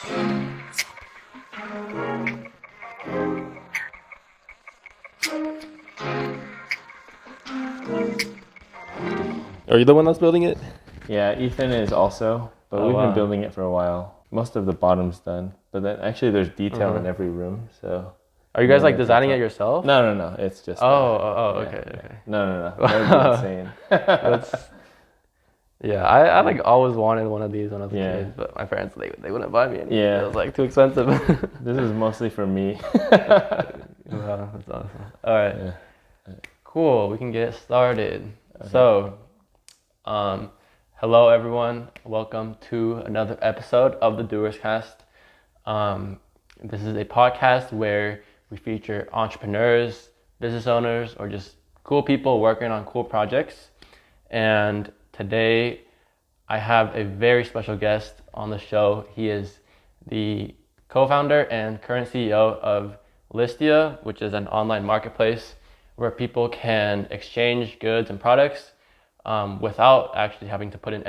Are you the one that's building it? Yeah, Ethan is also, but we've been building it for a while. Most of the bottom's done, but then actually there's detail in every room. So are you guys like designing it yourself? No. It's just okay. No. That would be insane. Yeah, I like always wanted one of these when I was a kid, but my parents they wouldn't buy me any. Yeah, it was like too expensive. This is mostly for me. Wow, that's awesome. All right, cool. We can get started. Okay. So, hello everyone. Welcome to another episode of the DoersCast. This is a podcast where we feature entrepreneurs, business owners, or just cool people working on cool projects. And today, I have a very special guest on the show. He is the co-founder and current CEO of Listia, which is an online marketplace where people can exchange goods and products without actually having to put in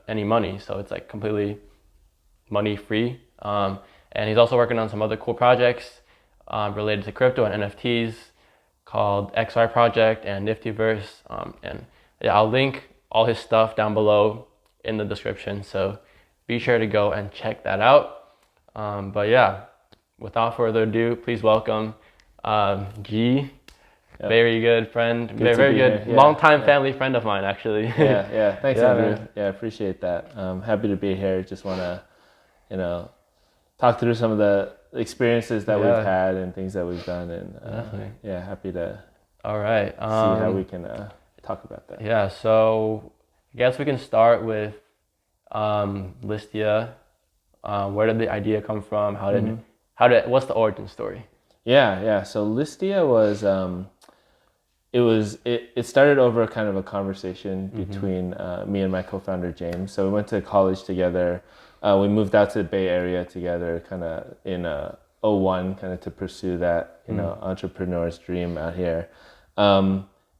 any money. So it's like completely money free. And he's also working on some other cool projects related to crypto and NFTs called XR Project and Niftyverse. And yeah, I'll link all his stuff down below in the description, so be sure to go and check that out. But yeah, without further ado, please welcome G. Yep. Very good friend, very good, long-time family friend of mine, actually. Yeah. Thanks, Andrew. Man. Yeah, appreciate that. I'm happy to be here. Just want to, talk through some of the experiences that we've had and things that we've done, and happy to. All right. See how we can talk about that. Yeah. So I guess we can start with Listia. Where did the idea come from? What's the origin story? Yeah. So Listia was. It started over kind of a conversation between me and my co-founder James. So we went to college together. We moved out to the Bay Area together, kind of in 2001, kind of to pursue that entrepreneur's dream out here.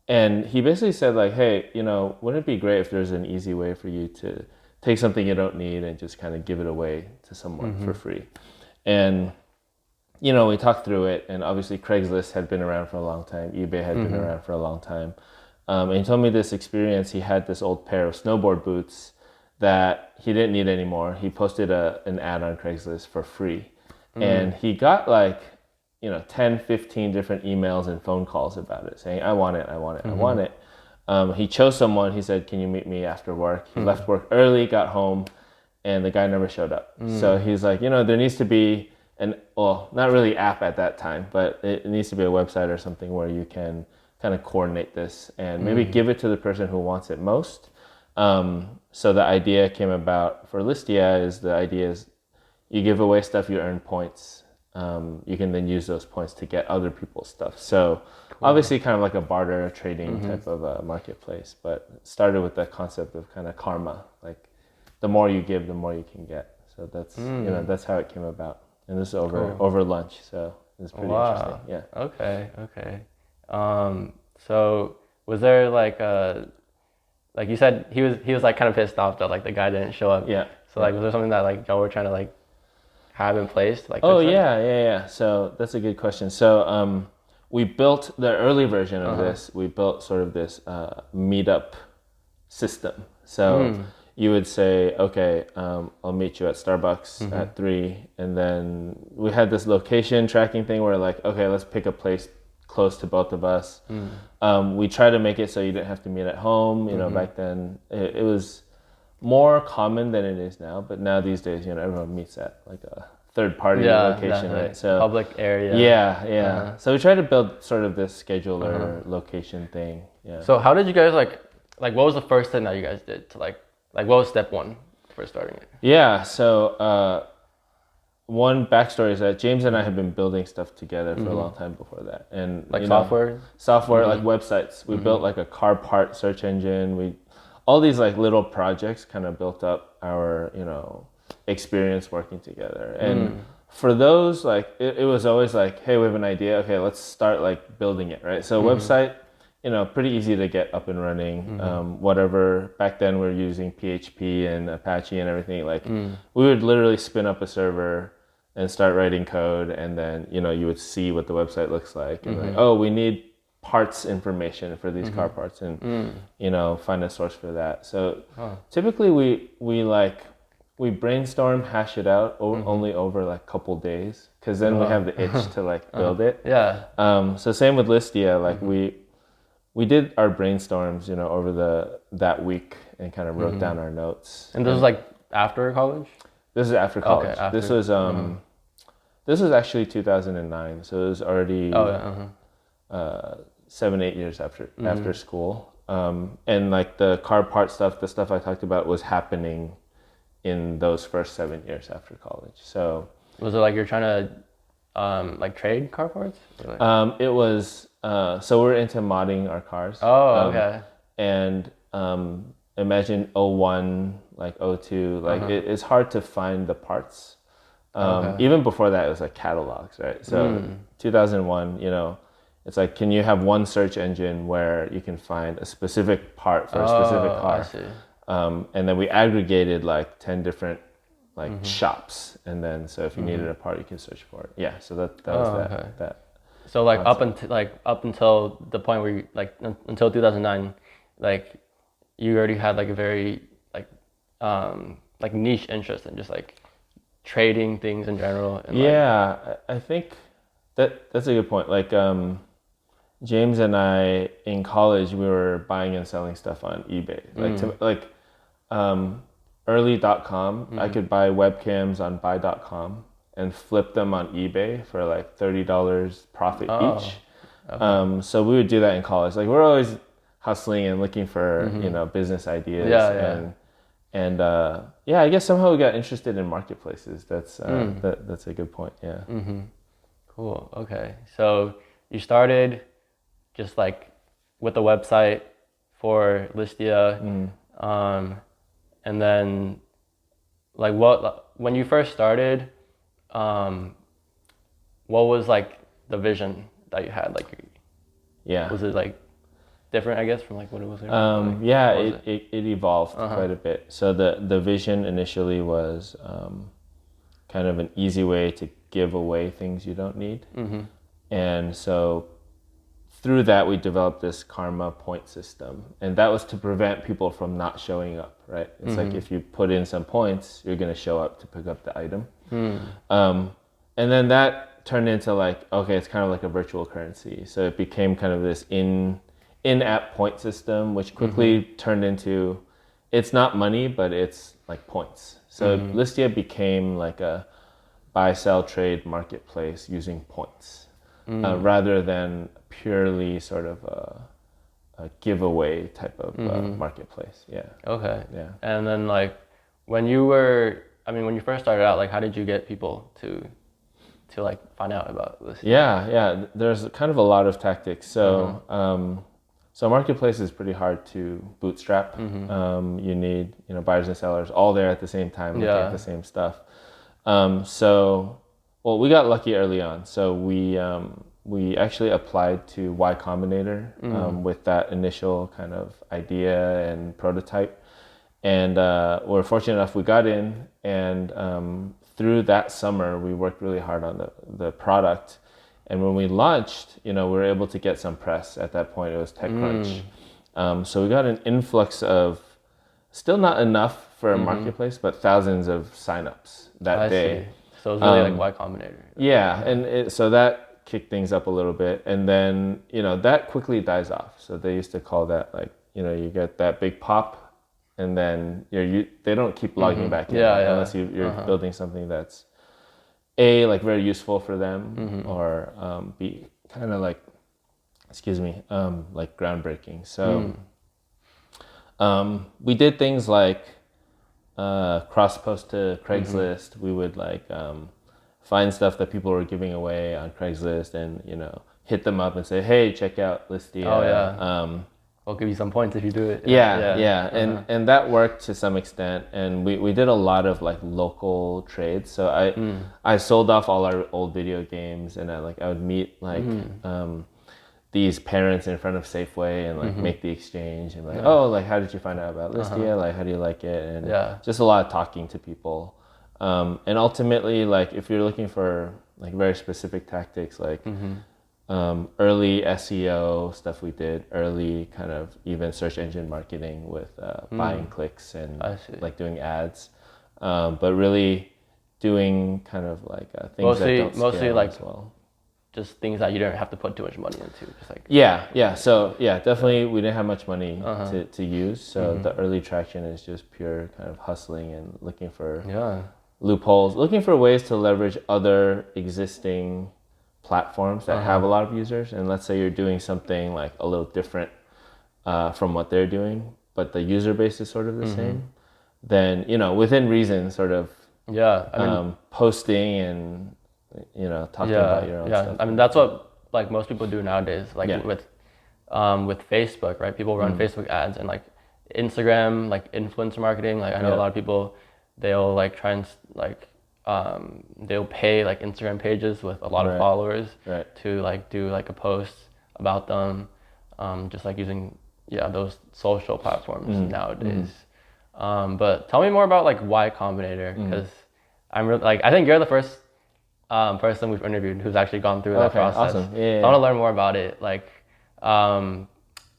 And he basically said like, hey, wouldn't it be great if there's an easy way for you to take something you don't need and just kind of give it away to someone for free? And we talked through it, and obviously Craigslist had been around for a long time. eBay had been around for a long time. And he told me this experience. He had this old pair of snowboard boots that he didn't need anymore. He posted an ad on Craigslist for free. And he got 10, 15 different emails and phone calls about it, saying, I want it. He chose someone. He said, can you meet me after work? He left work early, got home, and the guy never showed up. So he's like, there needs to be not really app at that time, but it needs to be a website or something where you can kind of coordinate this and maybe give it to the person who wants it most. So the idea came about for Listia is you give away stuff, you earn points. You can then use those points to get other people's stuff. So obviously kind of like a barter trading type of a marketplace, but it started with the concept of kind of karma. Like the more you give, the more you can get. So that's, that's how it came about. And this is over lunch. So it's pretty interesting. Yeah. Okay. So was there like you said, he was like kind of pissed off that like the guy didn't show up. Yeah. So like, was there something that like y'all were trying to like have in place? Yeah. So that's a good question. So we built the early version of this. We built sort of this meetup system. So you would say, okay, I'll meet you at Starbucks at 3. And then we had this location tracking thing where like, okay, let's pick a place close to both of us. We try to make it so you didn't have to meet at home. Back then it was more common than it is now, but now these days, everyone meets at like a third party location, right? So public area. Yeah. So we try to build sort of this scheduler location thing. Yeah. So how did you guys like what was the first thing that you guys did to like what was step one for starting it? Yeah. So one backstory is that James and I have been building stuff together for a long time before that, and like software, like websites. We built like a car part search engine. All these like little projects kind of built up our experience working together. And for those, like it was always like, hey, we have an idea. Okay, let's start like building it, right? So website, pretty easy to get up and running. Whatever, back then we were using PHP and Apache and everything. Like we would literally spin up a server and start writing code, and then, you would see what the website looks like, and like, oh, we need parts information for these car parts, and find a source for that. So typically we brainstorm, hash it out only over like a couple days, because then we have the itch to like build it. So same with Listia, like we did our brainstorms, over that week, and kind of wrote down our notes. And this was like after college? This is after college. Okay, after. This was actually 2009, so it was already 7-8 years after school. And like the car part stuff, the stuff I talked about, was happening in those first 7 years after college. So was it like you're trying to like trade car parts? It was so we're into modding our cars. Oh, okay. And imagine 01, like 02, like it's hard to find the parts. Even before that, it was like catalogs, right? So 2001, it's like, can you have one search engine where you can find a specific part for a specific car? I see. And then we aggregated like 10 different like shops, and then so if you needed a part, you can search for it. Yeah, so that was that. So like up until the point where you, like until 2009, like you already had like a very like niche interest in just like trading things in general. And I think that's a good point. Like James and I in college, we were buying and selling stuff on eBay. Early .com, I could buy webcams on buy.com and flip them on eBay for like $30 profit each. Okay. So we would do that in college. Like we're always hustling and looking for business ideas. And I guess somehow we got interested in marketplaces. That's a good point. Yeah. Cool. Okay. So you started just like with the website for Listia, and then like when you first started, what was like the vision that you had? Like, was it like different, I guess, from like what it was? It evolved quite a bit. So the vision initially was kind of an easy way to give away things you don't need. And so through that, we developed this karma point system, and that was to prevent people from not showing up, right? It's like if you put in some points, you're going to show up to pick up the item. And then that turned into like, okay, it's kind of like a virtual currency. So it became kind of this in-app point system, which quickly turned into, it's not money, but it's like points. So Listia became like a buy, sell, trade marketplace using points, rather than purely sort of a giveaway type of marketplace. Yeah. Okay. Yeah. And then like when you first started out, like how did you get people to like find out about this? Yeah. There's kind of a lot of tactics. So so marketplace is pretty hard to bootstrap. You need buyers and sellers all there at the same time looking at the same stuff. We got lucky early on. So we actually applied to Y Combinator with that initial kind of idea and prototype, and we're fortunate enough we got in, and through that summer we worked really hard on the product, and when we launched, we were able to get some press. At that point it was TechCrunch. So we got an influx of, still not enough for a marketplace, but thousands of signups that day. So it was really like Y Combinator. Yeah, and so that kick things up a little bit, and then that quickly dies off. So they used to call that like you get that big pop, and then they don't keep logging back in unless you're building something that's A, like very useful for them, or B, kind of like like groundbreaking. So we did things like cross post to Craigslist. We would like find stuff that people were giving away on Craigslist, and hit them up and say, hey, check out Listia. I'll give you some points if you do it. And that worked to some extent, and we did a lot of like local trades. So I sold off all our old video games, and I would meet like these parents in front of Safeway and like make the exchange and like, oh, like how did you find out about Listia? Like how do you like it? And just a lot of talking to people. And ultimately, like if you're looking for like very specific tactics, like early SEO stuff we did, early kind of even search engine marketing with buying clicks and like doing ads, but really doing kind of like things that don't scale like as well. Just things that you don't have to put too much money into. Just like So definitely we didn't have much money to use. So the early traction is just pure kind of hustling and looking for loopholes, looking for ways to leverage other existing platforms that have a lot of users. And let's say you're doing something like a little different from what they're doing, but the user base is sort of the same. Then within reason, sort of posting and talking about your own stuff. I mean, that's what like most people do nowadays. Like with Facebook, right? People run Facebook ads and like Instagram, like influencer marketing. Like I know a lot of people, they'll like try and like they'll pay like Instagram pages with a lot of followers to like do like a post about them, just like using those social platforms nowadays. But tell me more about like why Combinator, because I'm really like I think you're the first person we've interviewed who's actually gone through that process. Awesome. I want to learn more about it. Like, what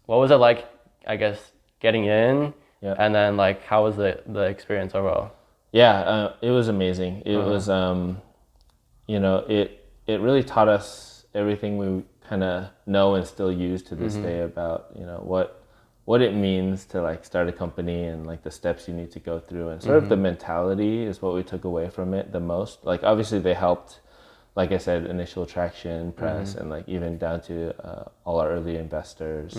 was it like, I guess, getting in, and then like, how was the experience overall? It was amazing. It was, it really taught us everything we kind of know and still use to this day about, what it means to like start a company and like the steps you need to go through, and sort of the mentality is what we took away from it the most. Like obviously they helped, like I said, initial traction, press, and like even down to all our early investors.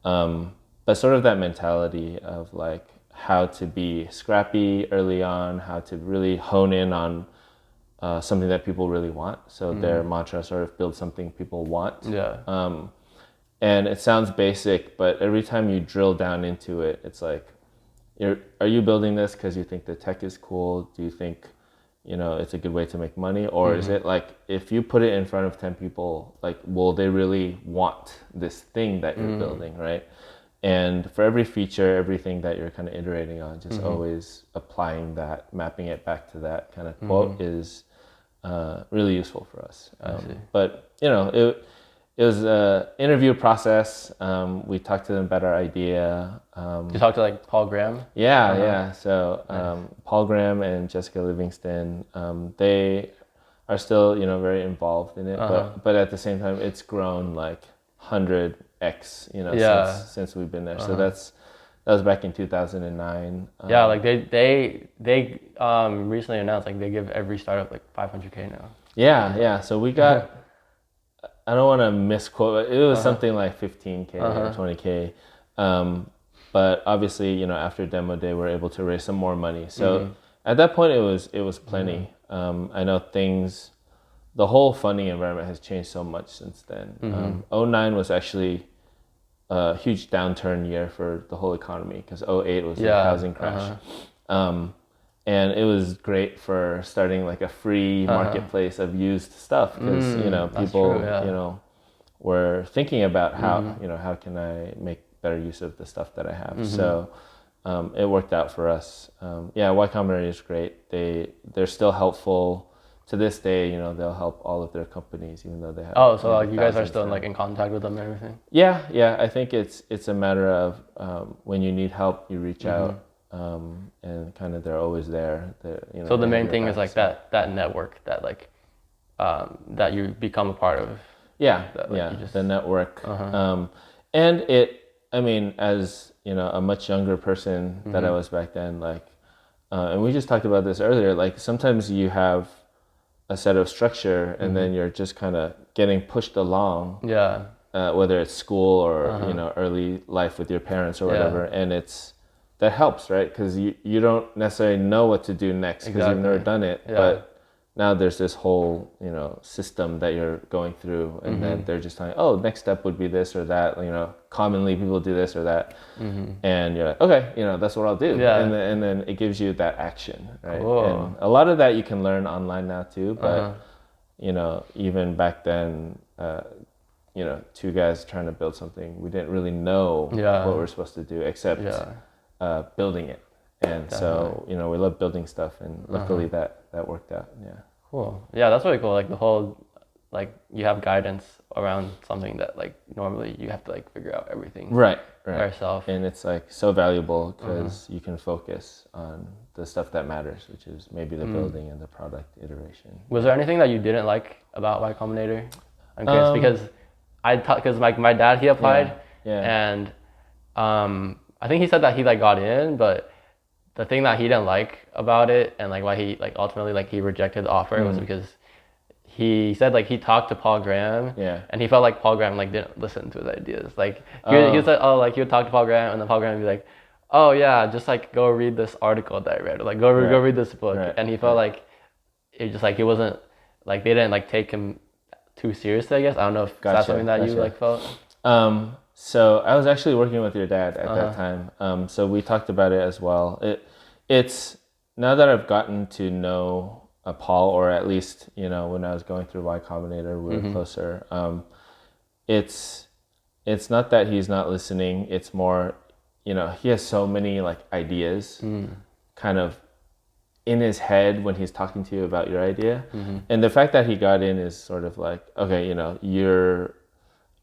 But sort of that mentality of like how to be scrappy early on, how to really hone in on something that people really want. So their mantra sort of build something people want. And it sounds basic, but every time you drill down into it, it's like, are you building this because you think the tech is cool? Do you think, it's a good way to make money? Or is it like, if you put it in front of 10 people, like, will they really want this thing that you're building, right? And for every feature, everything that you're kind of iterating on, just always applying that, mapping it back to that kind of quote is really useful for us. But, it was an interview process. We talked to them about our idea. You talked to like Paul Graham? So Paul Graham and Jessica Livingston, they are still, very involved in it. But at the same time, it's grown like 100x, since we've been there. So that was back in 2009. Like they recently announced like they give every startup like $500K now. So we got. I don't want to misquote, but it was something like 15K or 20K. But obviously, after demo day, we're able to raise some more money. So at that point, it was plenty. I know the whole funding environment has changed so much since then. 2009 was actually a huge downturn year for the whole economy because 2008 was the housing crash. And it was great for starting like a free marketplace of used stuff because people were thinking about how how can I make better use of the stuff that I have. So it worked out for us. Y Combinator is great. They're still helpful to this day. They'll help all of their companies even though they have. Oh, so like you guys are still like in contact with them and everything? Yeah. I think it's a matter of when you need help, you reach out. And kind of they're always there. So the main thing is like that network that like that you become a part of. The network. And as a much younger person that I was back then, like, and we just talked about this earlier. Like sometimes you have a set of structure, and then you're just kind of getting pushed along. Whether it's school or early life with your parents or whatever, and that helps, right? Because you don't necessarily know what to do next because you've never done it. But now there's this whole, system that you're going through, and then they're just telling, oh, next step would be this or that. Commonly people do this or that, and you're like, okay, that's what I'll do. And then it gives you that action, right? Cool. And a lot of that you can learn online now too. But even back then, two guys trying to build something. We didn't really know what we're supposed to do except building it. And so, we love building stuff, and luckily that worked out. Yeah. Cool. Yeah, that's really cool. Like the whole, like you have guidance around something that like normally you have to like figure out everything right by yourself. And it's like so valuable because you can focus on the stuff that matters, which is maybe the building and the product iteration. Was there anything that you didn't like about Y Combinator? I'm curious because my dad, he applied and I think he said that he like got in, but the thing that he didn't like about it and like why he like ultimately like he rejected the offer was because he said like he talked to Paul Graham and he felt like Paul Graham like didn't listen to his ideas. Like he was like, oh, like he would talk to Paul Graham and then Paul Graham would be like, oh yeah, just like go read this article that I read, or like go read this book. And he felt like it just like he wasn't like they didn't like take him too seriously, I guess. I don't know if that's something that you like felt. So I was actually working with your dad at that time. So we talked about it as well. It's now that I've gotten to know Paul, or at least, when I was going through Y Combinator, we were closer. It's not that he's not listening. It's more, he has so many like ideas kind of in his head when he's talking to you about your idea. And the fact that he got in is sort of like, okay,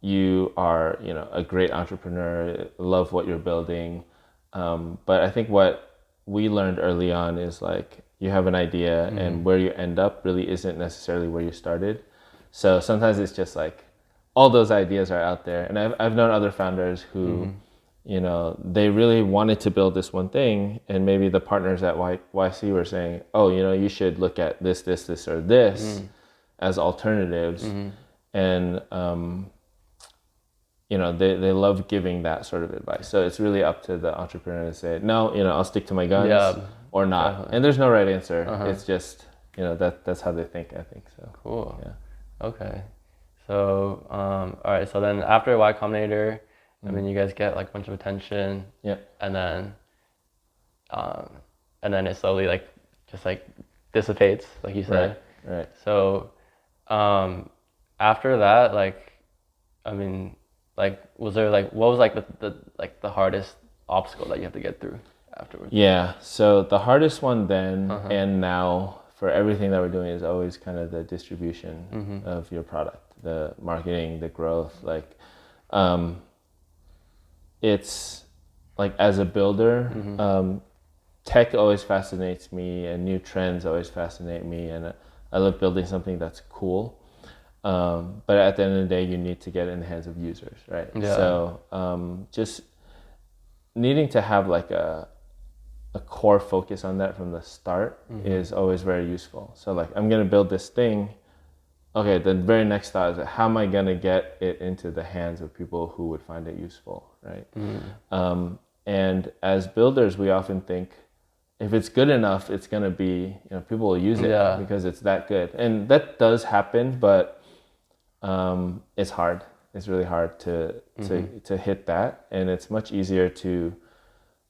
you are, a great entrepreneur, love what you're building. But I think what we learned early on is like, you have an idea and where you end up really isn't necessarily where you started. So sometimes it's just like all those ideas are out there. And I've known other founders who, they really wanted to build this one thing, and maybe the partners at YC were saying, oh, you should look at this, or this as alternatives. And, they love giving that sort of advice. So it's really up to the entrepreneur to say, no, I'll stick to my guns or not. Definitely. And there's no right answer. It's just, that's how they think, I think. So cool. Yeah. Okay. So, all right. So then after Y Combinator, I mean, you guys get like a bunch of attention. Yeah. And then it slowly like just like dissipates, like you said. Right. So, after that, like, I mean, like, was there like, what was like the hardest obstacle that you have to get through afterwards? Yeah. So the hardest one then and now for everything that we're doing is always kind of the distribution of your product, the marketing, the growth. Like, it's like as a builder, tech always fascinates me and new trends always fascinate me. And I love building something that's cool. But at the end of the day, you need to get in the hands of users, right? Yeah. So just needing to have like a core focus on that from the start is always very useful. So like, I'm going to build this thing. Okay, the very next thought is, how am I going to get it into the hands of people who would find it useful, right? And as builders, we often think, if it's good enough, it's going to be, people will use it because it's that good. And that does happen, but it's hard. It's really hard to hit that. And it's much easier to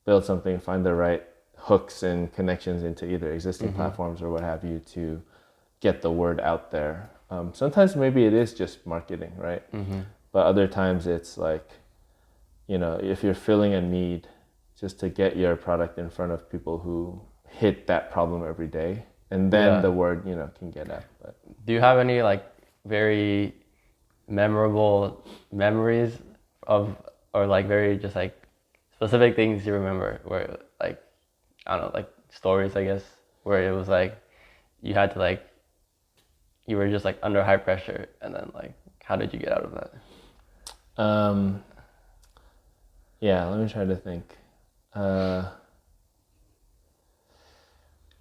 build something, find the right hooks and connections into either existing platforms or what have you to get the word out there. Sometimes maybe it is just marketing, right? But other times it's like, if you're filling a need, just to get your product in front of people who hit that problem every day, and then the word, can get out. But do you have any like very memorable memories of, or like very just like specific things you remember where like, I don't know, like stories, I guess, where it was like you had to like, you were just like under high pressure, and then like, how did you get out of that? Yeah, let me try to think.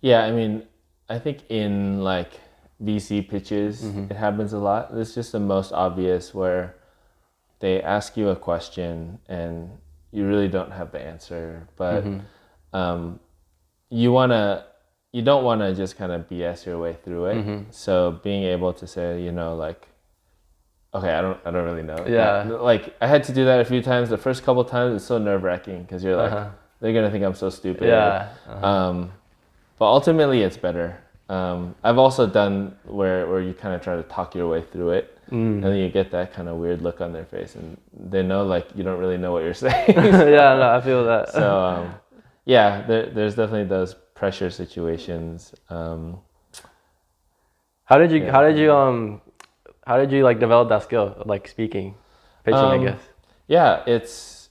Yeah, I mean, I think in like VC pitches, it happens a lot. It's just the most obvious, where they ask you a question and you really don't have the answer, but you don't want to just kind of BS your way through it. So being able to say, like, okay, I don't really know. Yeah. Like, I had to do that a few times. The first couple times, it's so nerve-wracking because you're like, they're gonna think I'm so stupid. Yeah. But ultimately, it's better. I've also done where you kind of try to talk your way through it, and then you get that kind of weird look on their face, and they know like you don't really know what you're saying. Yeah, no, I feel that. So yeah, there's definitely those pressure situations. How did you like develop that skill of like speaking, pitching, I guess? Yeah, it's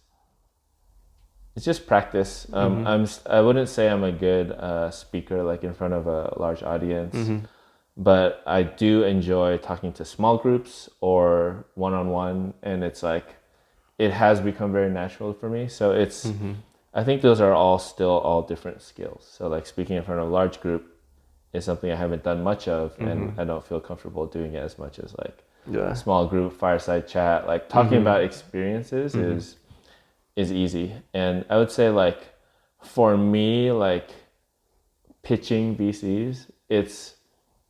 just practice. I wouldn't say I'm a good speaker like in front of a large audience, but I do enjoy talking to small groups or one-on-one, and it's like it has become very natural for me. So it's I think those are all different skills. So like speaking in front of a large group is something I haven't done much of, and I don't feel comfortable doing it as much as like a small group fireside chat. Like talking about experiences is easy, and I would say like for me, like pitching VCs, it's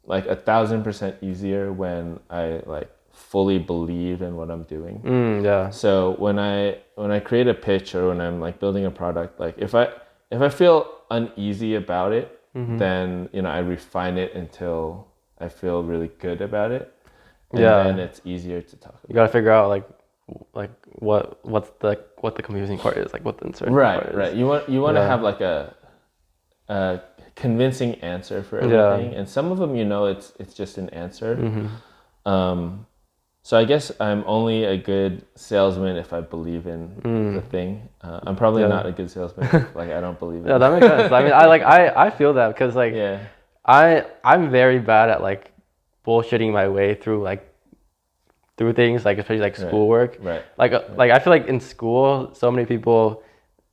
like 1,000% easier when I like fully believe in what I'm doing. So when I create a pitch or when I'm like building a product, like if I feel uneasy about it, then I refine it until I feel really good about it, and then it's easier to talk about. You gotta figure out like what the confusing part is, like what the uncertain part is. Right. You want to have like a convincing answer for everything, and some of them it's just an answer. So I guess I'm only a good salesman if I believe in the thing. I'm probably not a good salesman if like I don't believe in it. Yeah, that makes sense. I mean, I feel that because like I'm very bad at like bullshitting my way through things, like especially like schoolwork. Right. Like I feel like in school, so many people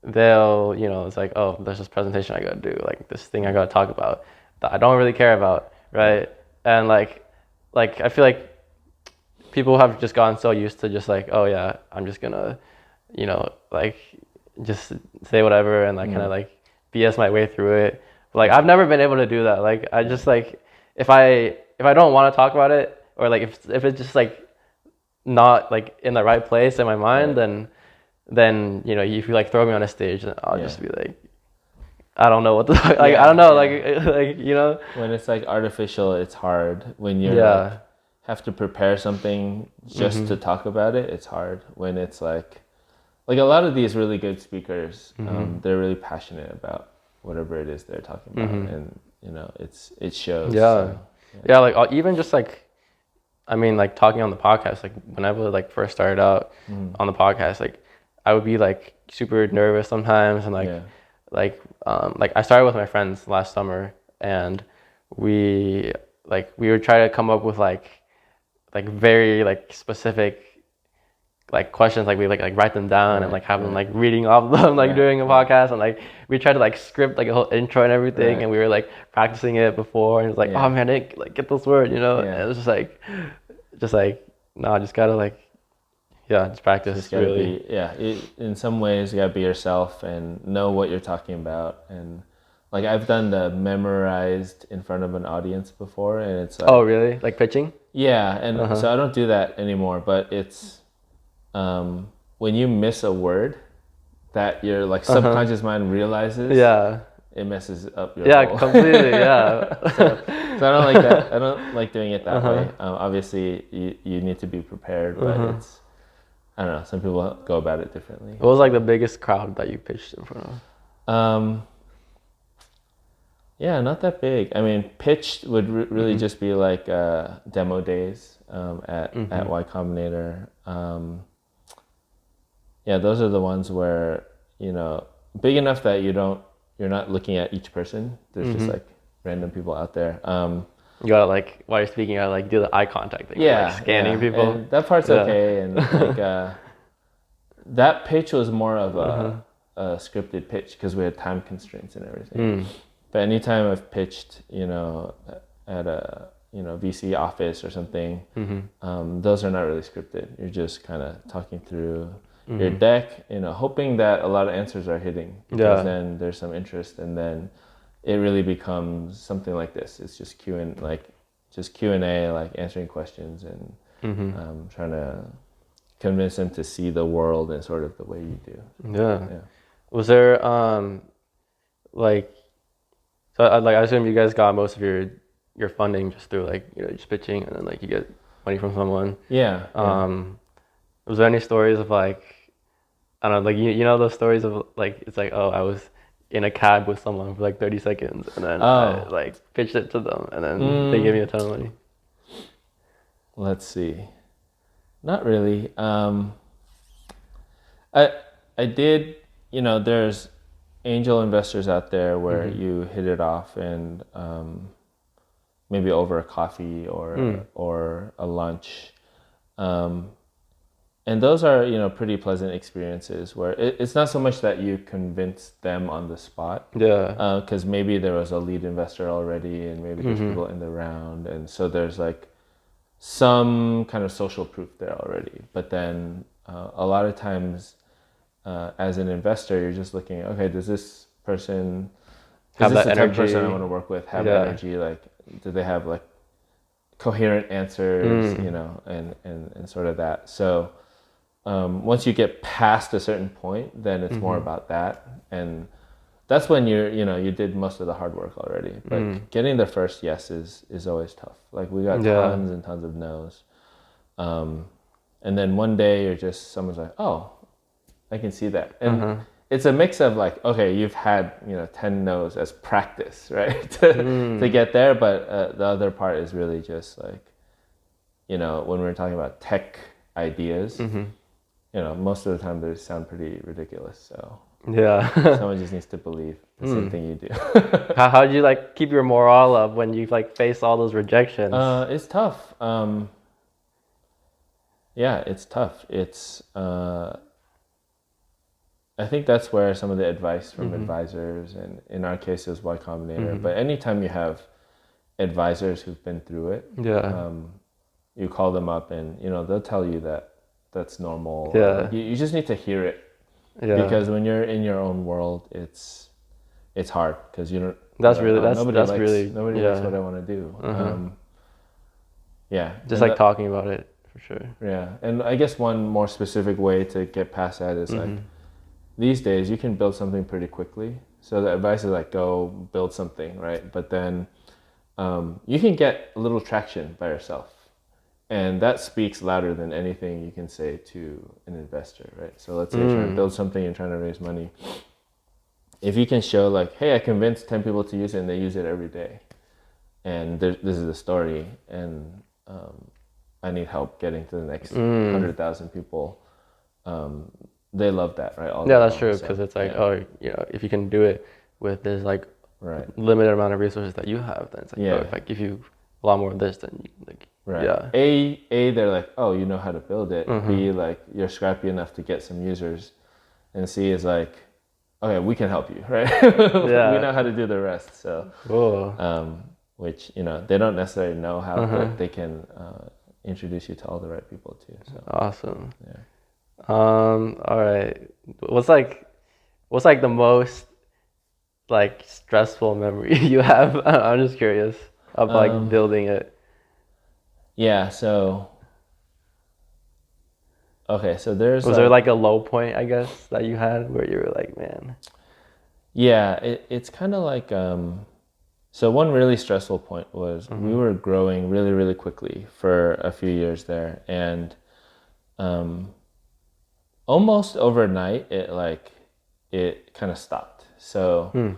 they'll it's like, oh, there's this presentation I gotta do, like this thing I gotta talk about that I don't really care about, right? And like I feel like people have just gotten so used to just like, oh yeah, I'm just gonna, like just say whatever and like kind of like BS my way through it. But like I've never been able to do that. Like I just like if I don't want to talk about it, or like if it's just like not like in the right place in my mind, then if you like throw me on a stage, then I'll just be like, I don't know what to like. I don't know, like when it's like artificial, it's hard. When you have to prepare something just to talk about it, it's hard. When it's like a lot of these really good speakers, they're really passionate about whatever it is they're talking about, and it shows. Like even just like, I mean, like talking on the podcast, like whenever like first started out on the podcast, like I would be like super nervous sometimes, and like I started with my friends last summer, and we would try to come up with like very like specific like questions, like we like write them down and like have them like reading off them like during a podcast, and like we tried to like script like a whole intro and everything, and we were like practicing it before, and it's like, oh man, I didn't like get this word, and it was just like no, just gotta like just practice. Just gotta really in some ways you gotta be yourself and know what you're talking about. And like I've done the memorized in front of an audience before, and it's like, oh really, like pitching? Yeah, and so I don't do that anymore, but it's when you miss a word that your like subconscious mind realizes, it messes up your whole. Completely. So I don't like that. I don't like doing it that way. Obviously you need to be prepared, but it's, I don't know, some people go about it differently. What was like the biggest crowd that you pitched in front of? Not that big. I mean, pitched would really just be like demo days at Y Combinator. Those are the ones where big enough that you're not looking at each person. There's just like random people out there. You gotta like, while you're speaking, you gotta like do the eye contact thing, like scanning people. And that part's okay, and like that pitch was more of a scripted pitch because we had time constraints and everything. But anytime I've pitched, at a VC office or something, those are not really scripted. You're just kind of talking through your deck, hoping that a lot of answers are hitting, because then there's some interest, and then it really becomes something like this. It's just Q&A, like answering questions and trying to convince them to see the world in sort of the way you do. Was there I assume you guys got most of your your funding just through like, you know, just pitching and then like you get money from someone. Yeah. Was there any stories of like, I don't know, like you know those stories of like it's like, oh, I was in a cab with someone for like 30 seconds and then I like pitched it to them and then they gave me a ton of money. Let's see. Not really. I did, you know, there's angel investors out there where you hit it off and maybe over a coffee or a lunch. And those are, you know, pretty pleasant experiences where it's not so much that you convince them on the spot. Yeah. Because maybe there was a lead investor already and maybe there's people in the round. And so there's like some kind of social proof there already. But then a lot of times as an investor, you're just looking, okay, does this person, Have is this that the type of energy. person I want to work with? Have energy? Like, do they have like coherent answers, you know, and sort of that. So once you get past a certain point, then it's more about that. And that's when you did most of the hard work already. But getting the first yes is always tough. Like we got tons and tons of no's. And then one day someone's like, oh, I can see that. And it's a mix of like, okay, you've had, 10 no's as practice, right? to get there. But the other part is really just like, when we're talking about tech ideas, most of the time they sound pretty ridiculous. So someone just needs to believe the same thing you do. How do you like keep your morale up when you like face all those rejections? It's tough. It's tough. It's I think that's where some of the advice from advisors, and in our case is Y Combinator, but anytime you have advisors who've been through it, you call them up and they'll tell you that that's normal. You just need to hear it. Because when you're in your own world, it's hard because you don't. Nobody likes what I want to do. Just like talking about it for sure. Yeah, and I guess one more specific way to get past that is like these days you can build something pretty quickly. So the advice is like go build something, right? But then you can get a little traction by yourself. And that speaks louder than anything you can say to an investor, right? So let's say you're trying to build something and trying to raise money. If you can show like, hey, I convinced 10 people to use it and they use it every day. And this is the story. And I need help getting to the next 100,000 people. They love that, right? That's true. Because it's like, if you can do it with this like limited amount of resources that you have, then it's like, if I give you a lot more of this, then you like, right. Yeah. A, they're like, oh, you know how to build it. B, like you're scrappy enough to get some users. And C is like, okay, we can help you, right? We know how to do the rest. So, which they don't necessarily know how, but they can introduce you to all the right people too. So awesome. Yeah. All right. What's like the most like stressful memory you have? I'm just curious of like building it. Yeah, so there's was there like a low point, I guess, that you had where you were like, man? Yeah, it's kind of like so one really stressful point was we were growing really, really quickly for a few years there, and almost overnight it kind of stopped. So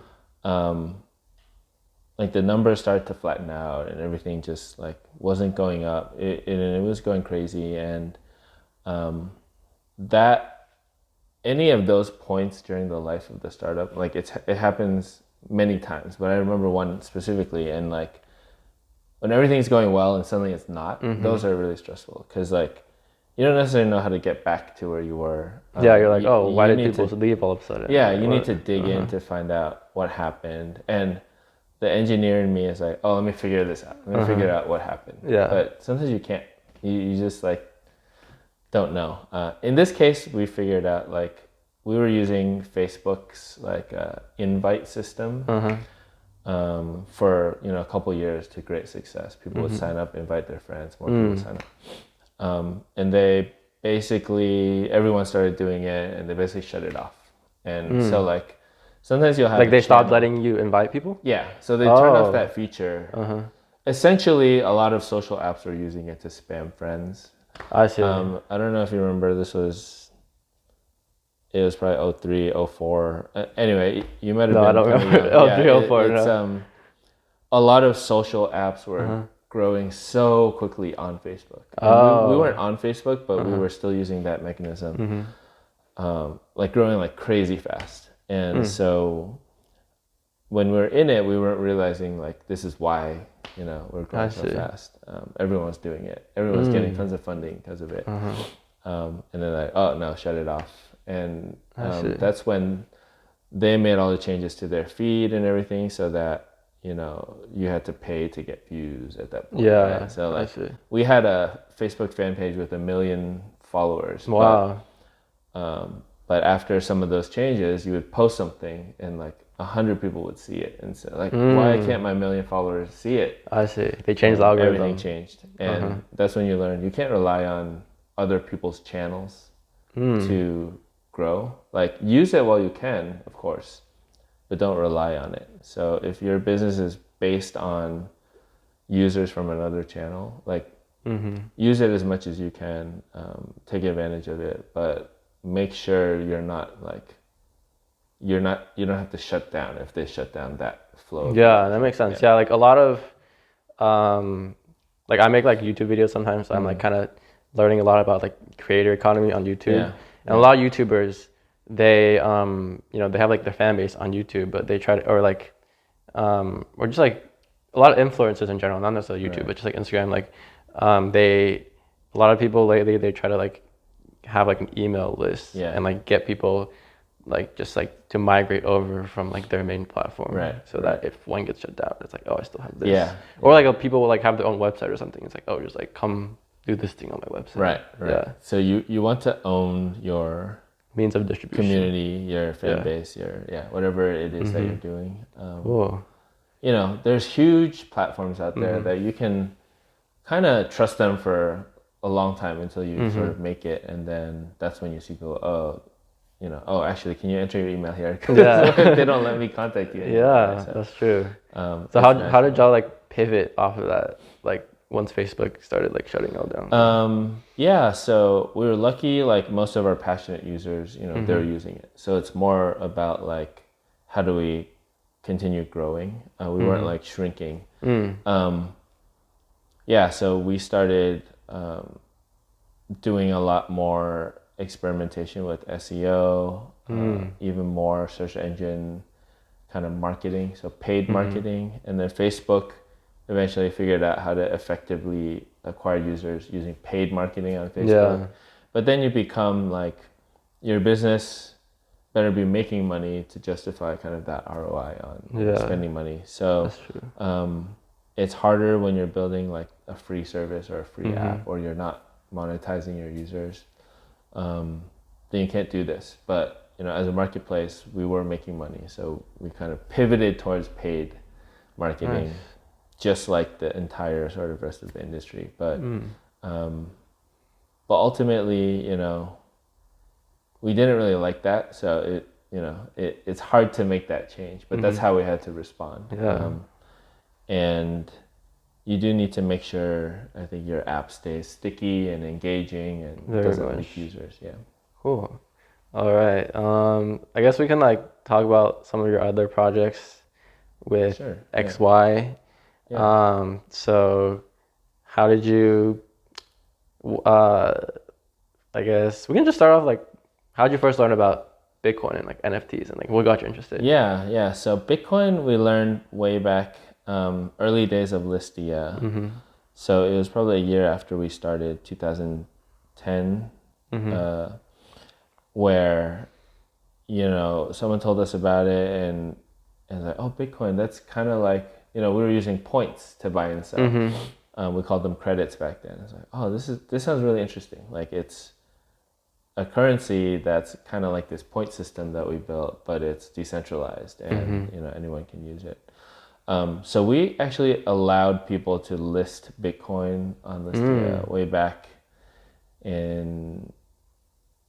like the numbers started to flatten out and everything just like wasn't going up. It was going crazy, and that any of those points during the life of the startup, like it happens many times, but I remember one specifically, and like when everything's going well and suddenly it's not, those are really stressful because like you don't necessarily know how to get back to where you were. You're like, why did people leave all of a sudden? Yeah, you need to dig in to find out what happened, and the engineer in me is like, oh, let me figure this out. Let me figure out what happened. Yeah. But sometimes you can't. You just like don't know. In this case, we figured out like we were using Facebook's like invite system for a couple years to great success. People would sign up, invite their friends, more people would sign up, and they basically everyone started doing it, and they basically shut it off. And so like. Sometimes you'll have like they stopped letting you invite people? Yeah, so they turned off that feature, essentially a lot of social apps were using it to spam friends. I see. I don't know if you remember, it was probably 03, 04. Anyway, you might have No, been I don't kind of remember. young. 03, 04, It's no. a lot of social apps were Uh-huh. growing so quickly on Facebook. And we Oh. weren't on Facebook, but we were still using that mechanism, like growing like crazy fast. And so when we were in it, we weren't realizing like this is why, we're growing so fast. Everyone's doing it. Everyone's getting tons of funding because of it. And then like, oh no, shut it off. And that's when they made all the changes to their feed and everything, so that you had to pay to get views at that point. Yeah. Right? So like we had a Facebook fan page with 1 million followers. Wow. But after some of those changes, you would post something and like 100 people would see it and say like, why can't my 1 million followers see it? I see. They changed the algorithm. Everything changed. And that's when you learn you can't rely on other people's channels to grow. Like use it while you can, of course, but don't rely on it. So if your business is based on users from another channel, like use it as much as you can, take advantage of it, but make sure you don't have to shut down if they shut down that flow. Yeah, that makes sense. Yeah, like a lot of like I make like YouTube videos sometimes, so I'm like kind of learning a lot about like creator economy on YouTube. And a lot of YouTubers, they they have like their fan base on YouTube, but they try to, or just like a lot of influencers in general, not necessarily YouTube, but just like Instagram, like a lot of people lately, they try to like have like an email list and like get people like just like to migrate over from like their main platform, so that if one gets shut down, it's like, oh, I still have this. Or like people will like have their own website or something. It's like, oh, just like come do this thing on my website. Right. Yeah. So you want to own your means of distribution, community, your fan base, your whatever it is that you're doing. Cool. There's huge platforms out there that you can kind of trust them for a long time until you sort of make it, and then that's when you see people, actually, can you enter your email here? Because they don't let me contact you anymore. Yeah, so, that's true. So how did y'all like pivot off of that, like once Facebook started like shutting all down? So we were lucky, like most of our passionate users, they're using it. So it's more about like, how do we continue growing? We weren't like shrinking. So we started doing a lot more experimentation with SEO, even more search engine kind of marketing, so paid marketing. And then Facebook eventually figured out how to effectively acquire users using paid marketing on Facebook. But then you become like, your business better be making money to justify kind of that ROI on spending money. So that's true. It's harder when you're building like a free service or a free app, or you're not monetizing your users. Then you can't do this. But as a marketplace, we were making money, so we kind of pivoted towards paid marketing, just like the entire sort of rest of the industry. But ultimately, we didn't really like that, so it's hard to make that change. But that's how we had to respond. And you do need to make sure, I think, your app stays sticky and engaging and doesn't leak users. Yeah. Cool. All right. I guess we can like talk about some of your other projects with XY. So how did you, I guess we can just start off like, how did you first learn about Bitcoin and like NFTs and like what got you interested? Yeah. So Bitcoin, we learned way back, early days of Listia. So it was probably a year after we started, 2010, where, someone told us about it and like, oh, Bitcoin, that's kind of like, we were using points to buy and sell. We called them credits back then. It's like, oh, this sounds really interesting. Like it's a currency that's kind of like this point system that we built, but it's decentralized and anyone can use it. So we actually allowed people to list Bitcoin on Listia way back in,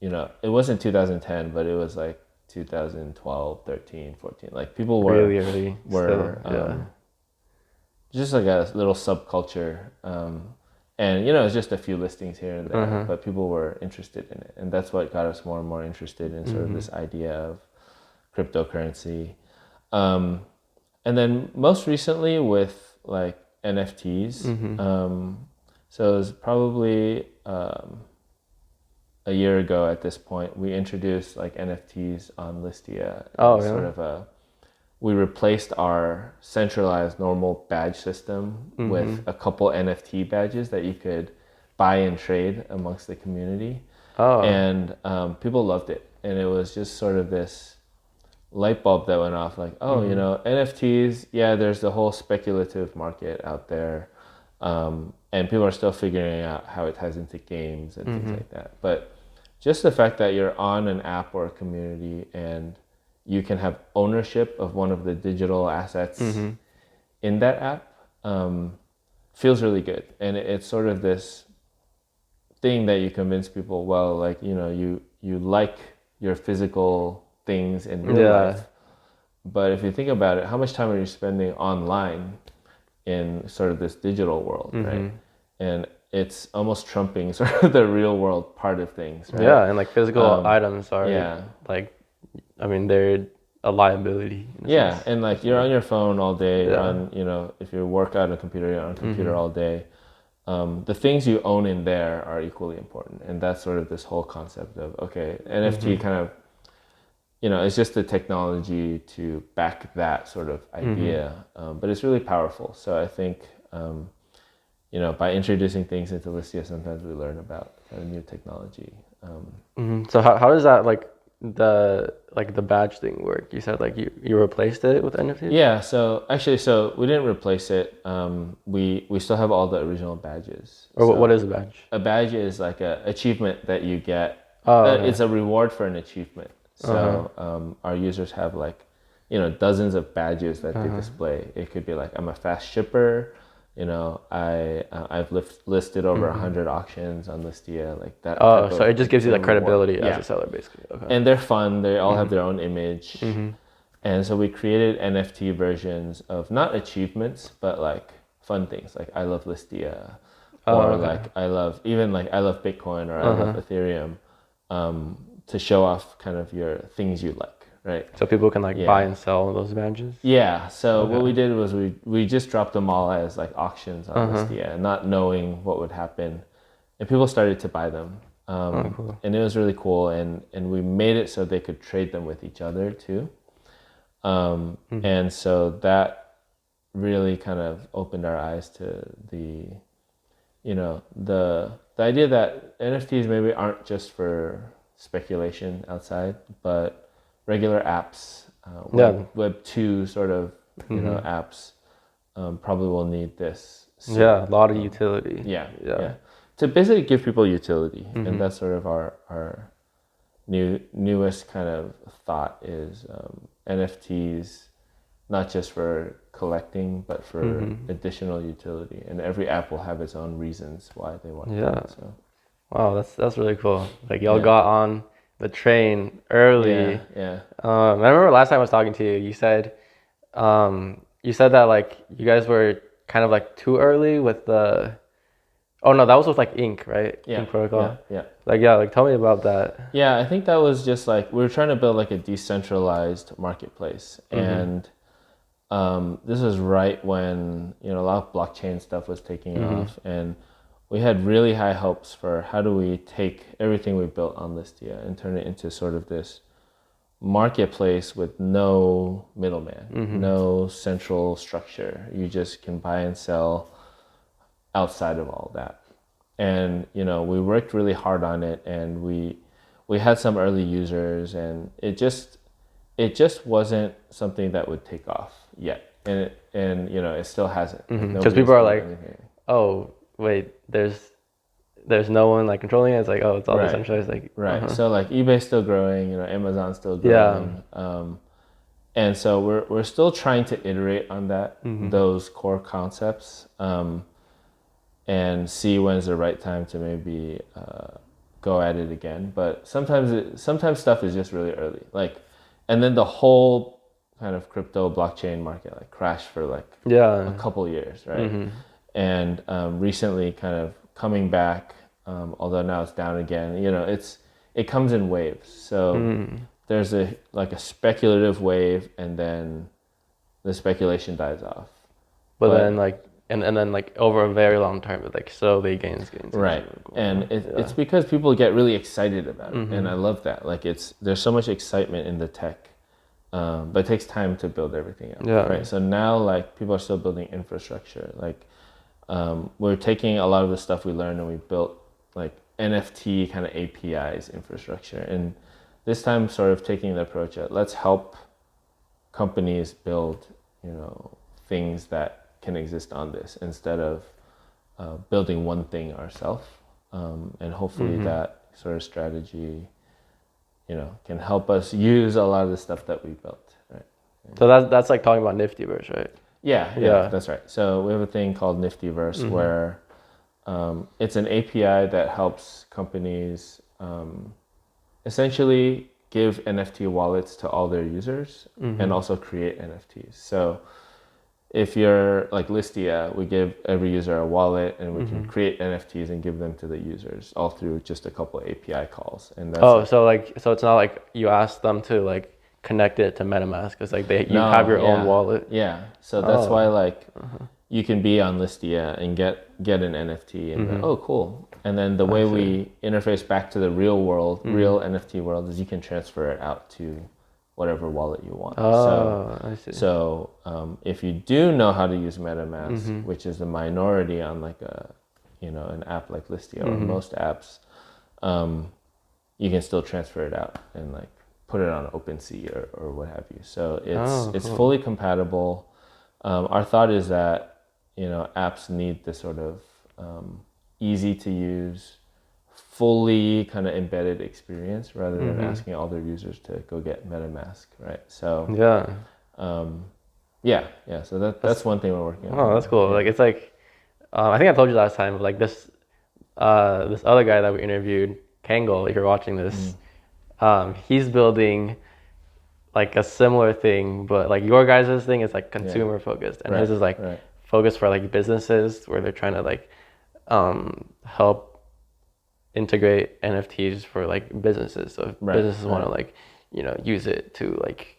it wasn't 2010, but it was like 2012, 13, 14. Like people were really early. just like a little subculture. And it's just a few listings here and there, but people were interested in it, and that's what got us more and more interested in sort of this idea of cryptocurrency. And then most recently with like NFTs. So it was probably a year ago at this point, we introduced like NFTs on Listia. We replaced our centralized normal badge system with a couple NFT badges that you could buy and trade amongst the community. And people loved it. And it was just sort of this light bulb that went off like, NFTs, there's the whole speculative market out there. And people are still figuring out how it ties into games and things like that. But just the fact that you're on an app or a community and you can have ownership of one of the digital assets in that app feels really good. And it's sort of this thing that you convince people, well, like, you like your physical things in real life. But if you think about it, how much time are you spending online in sort of this digital world, right? And it's almost trumping sort of the real world part of things, right? Yeah, and like physical items are like, I mean, they're a liability. Sense. And like you're on your phone all day. You're on, if you work on a computer, you're on a computer all day. The things you own in there are equally important, and that's sort of this whole concept of NFT kind of, it's just the technology to back that sort of idea, but it's really powerful. So I think, by introducing things into Listia, sometimes we learn about kind of new technology. So how does that like the badge thing work? You said like you replaced it with NFTs? Yeah, so we didn't replace it. We still have all the original badges. Or what is a badge? A badge is like a achievement that you get. It's a reward for an achievement. So our users have like, dozens of badges that they display. It could be like, I'm a fast shipper. I've listed over 100 auctions on Listia, like that. So it just gives you that credibility as a seller, basically. Okay. And they're fun. They all have their own image. And so we created NFT versions of not achievements, but like fun things, like I love Listia, or like I love Bitcoin, or I love Ethereum, to show off kind of your things you like. Right. So people can like buy and sell those badges? Yeah. So what we did was we just dropped them all as like auctions on Listia, not knowing what would happen. And people started to buy them. Cool. And it was really cool. And we made it so they could trade them with each other too. And so that really kind of opened our eyes to the idea that NFTs maybe aren't just for speculation outside, but regular apps, Web 2 sort of apps probably will need this. So, a lot of utility. Yeah. To basically give people utility, and that's sort of our newest kind of thought is NFTs, not just for collecting, but for additional utility. And every app will have its own reasons why they want it. So. Wow, that's really cool. Like y'all got on the train early. I remember last time I was talking to you, you said that like you guys were kind of like too early with the that was with like Ink, right? Ink protocol. Like tell me about that. I think that was just like we were trying to build like a decentralized marketplace, and this was right when a lot of blockchain stuff was taking off, and we had really high hopes for how do we take everything we built on Listia and turn it into sort of this marketplace with no middleman, no central structure. You just can buy and sell outside of all that. And, we worked really hard on it, and we had some early users, and it just wasn't something that would take off yet. And it still hasn't. Because people are like, oh, wait, there's no one like controlling it. It's like, it's all decentralized. Like, So like eBay's still growing, Amazon's still growing. And so we're still trying to iterate on that, those core concepts, and see when's the right time to maybe go at it again. But sometimes stuff is just really early. Like, and then the whole kind of crypto blockchain market like crashed for like a couple years, right? And recently kind of coming back, although now it's down again. You know, it comes in waves. So there's a speculative wave, and then the speculation dies off. But then like and then like over a very long term, it like slowly gains. Right. And it's because people get really excited about it, and I love that. Like there's so much excitement in the tech, but it takes time to build everything out. Yeah. Right. So now like people are still building infrastructure. Like we're taking a lot of the stuff we learned and we built like NFT kind of APIs infrastructure, and this time sort of taking the approach of let's help companies build, you know, things that can exist on this instead of building one thing ourselves, and hopefully that sort of strategy, you know, can help us use a lot of the stuff that we built, right? So that's like talking about Niftyverse, right? Yeah, that's right. So we have a thing called Niftyverse where it's an API that helps companies essentially give NFT wallets to all their users and also create NFTs. So if you're like Listia, we give every user a wallet and we can create NFTs and give them to the users all through just a couple of API calls. And that's so it's not like you ask them to like connect it to MetaMask because like you have your own wallet. Yeah. So that's why like you can be on Listia and get an NFT and oh cool. And then the way we interface back to the real world, real NFT world, is you can transfer it out to whatever wallet you want. I see. So if you do know how to use MetaMask, which is the minority on like an app like Listia or most apps, you can still transfer it out and like put it on OpenSea or what have you. So it's cool. fully compatible. Our thought is that, you know, apps need this sort of easy to use, fully kind of embedded experience rather than asking all their users to go get MetaMask, right? So so that's one thing we're working on. Oh, that's cool. Like it's like I think I told you last time, like this other guy that we interviewed, Kangol, if you're watching this, he's building like a similar thing, but like your guys' thing is like consumer focused, and his is like focused for like businesses where they're trying to like help integrate NFTs for like businesses. So if businesses want to like, you know, use it to like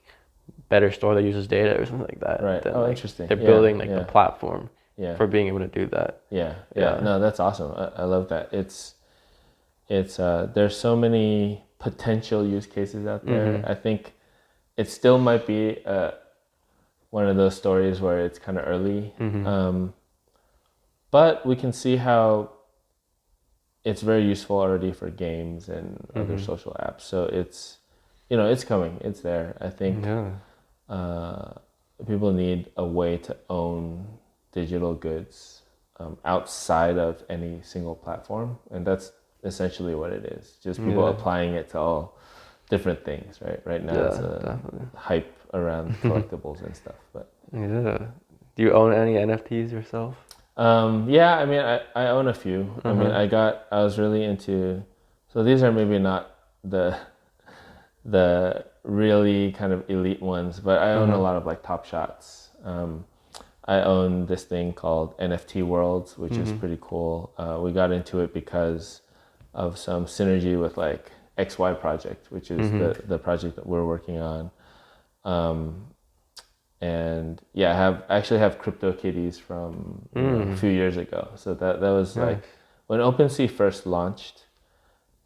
better store their users' data or something like that. Right. Then, like, interesting. They're building like the platform for being able to do that. Yeah. No, that's awesome. I love that. It's there's so many potential use cases out there. I think it still might be one of those stories where it's kind of early, but we can see how it's very useful already for games and other social apps. So it's, you know, it's coming. It's there. I think people need a way to own digital goods outside of any single platform, and that's essentially what it is. Just people applying it to all different things, right? Right now it's a hype around collectibles and stuff. But do you own any NFTs yourself? I mean, I own a few. I mean, I was really into, so these are maybe not the really kind of elite ones, but I own a lot of like Top Shots. I own this thing called NFT Worlds, which is pretty cool. We got into it because of some synergy with like XY Project, which is the project that we're working on. And I actually have crypto kitties from a few years ago. So that was like when OpenSea first launched,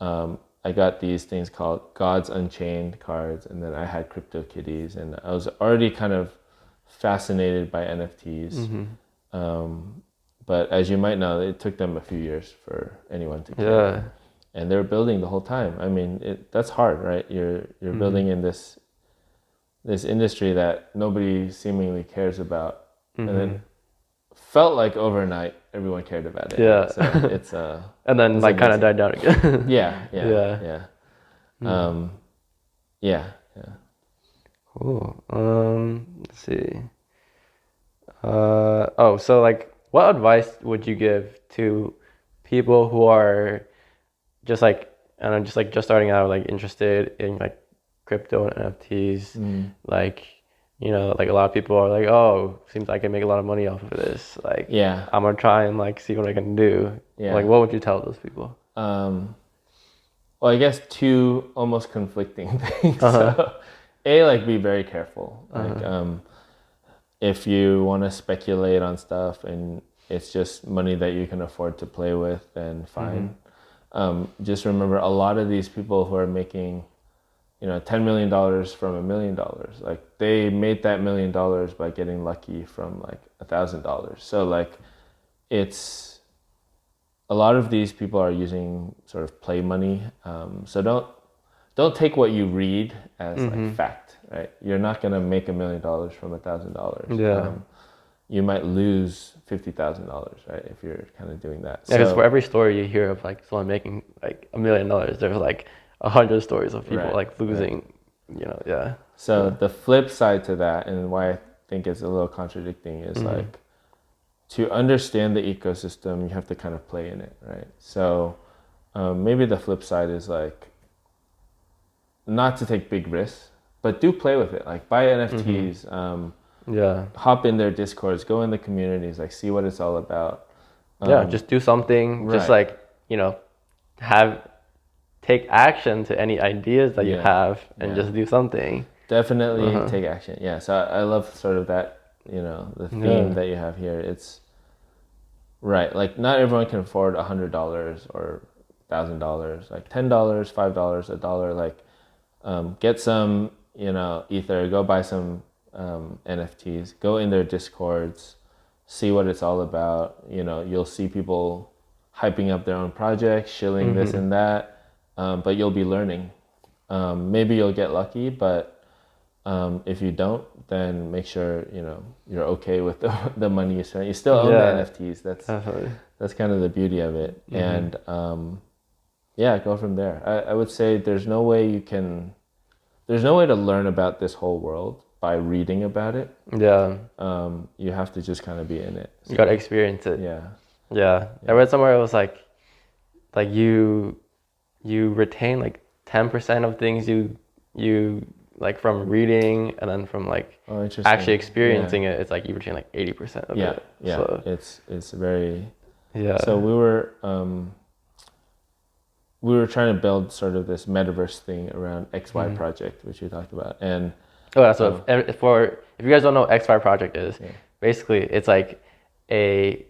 I got these things called Gods Unchained cards, and then I had crypto kitties, and I was already kind of fascinated by NFTs. But as you might know, it took them a few years for anyone to get. And they were building the whole time. I mean, that's hard, right? You're building in this industry that nobody seemingly cares about, and then felt like overnight everyone cared about it. Yeah. So it's and then like kind of died down again. Yeah. Cool. Let's see. So like, what advice would you give to people who are just like, I don't know, just starting out, like interested in like crypto and NFTs, like you know, like a lot of people are like, oh, seems like I can make a lot of money off of this. Like, Yeah. I'm gonna try and like see what I can do. Yeah. Like, what would you tell those people? Well, I guess two almost conflicting things. Uh-huh. So, like be very careful. Like, if you want to speculate on stuff and it's just money that you can afford to play with, then fine. Just remember, a lot of these people who are making, $10 million from $1 million, like they made that $1 million by getting lucky from like $1,000. So like, it's a lot of these people are using sort of play money. So don't take what you read as like fact, right? You're not gonna make $1 million from $1,000. Yeah. You might lose $50,000, right? If you're kind of doing that. Yeah, because for every story you hear of like someone making like $1 million, there's like 100 stories of people like losing, yeah. So the flip side to that, and why I think it's a little contradicting, is like, to understand the ecosystem, you have to kind of play in it, right? So maybe the flip side is like, not to take big risks, but do play with it. Like buy NFTs, hop in their discords, go in the communities, like see what it's all about. Just do something, just like, take action to any ideas that you have and just do something. Definitely take action. Yeah, so I love sort of that, the theme that you have here. It's right, like not everyone can afford $100 or $1,000, like $10, $5, $1, like get some, Ether, go buy some NFTs, go in their discords, see what it's all about. You'll see people hyping up their own projects, shilling this and that, but you'll be learning. Maybe you'll get lucky, but if you don't, then make sure you're okay with the money you spend. You still own the NFTs. That's kind of the beauty of it. And go from there. I would say there's no way to learn about this whole world by reading about it. Yeah. You have to just kind of be in it. So, you gotta experience it. Yeah. I read somewhere it was like you retain like 10% of things you like from reading, and then from like actually experiencing it, it's like you retain like 80% of it. Yeah. So it's very So we were trying to build sort of this metaverse thing around XY project, which we talked about, and that's what if you guys don't know what XY project is, basically it's like a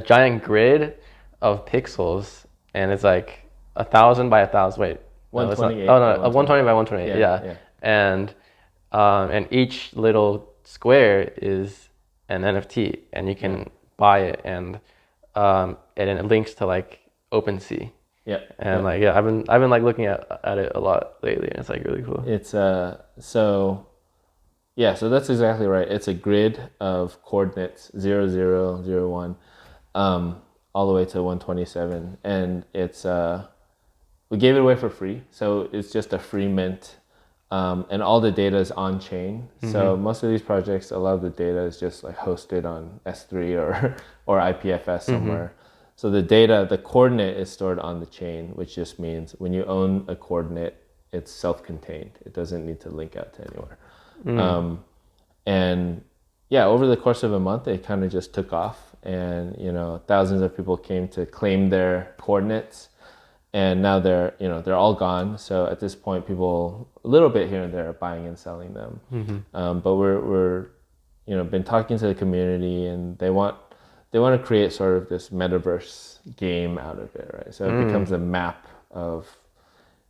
giant grid of pixels, and it's like 1,000 by 1,000. Wait. 128. 120 by 128. Yeah. And each little square is an NFT, and you can buy it, and it links to like OpenSea. Yeah. And I've been like looking at it a lot lately, and it's like really cool. It's so that's exactly right. It's a grid of coordinates 0, 0, 0, 1, all the way to 127, and it's we gave it away for free, so it's just a free mint, and all the data is on chain. So most of these projects, a lot of the data is just like hosted on S3 or IPFS somewhere. So the coordinate is stored on the chain, which just means when you own a coordinate, it's self-contained. It doesn't need to link out to anywhere. And over the course of a month, it kind of just took off, and thousands of people came to claim their coordinates. And now they're all gone. So at this point, people a little bit here and there are buying and selling them. But we're been talking to the community, and they want to create sort of this metaverse game out of it, right? So it becomes a map of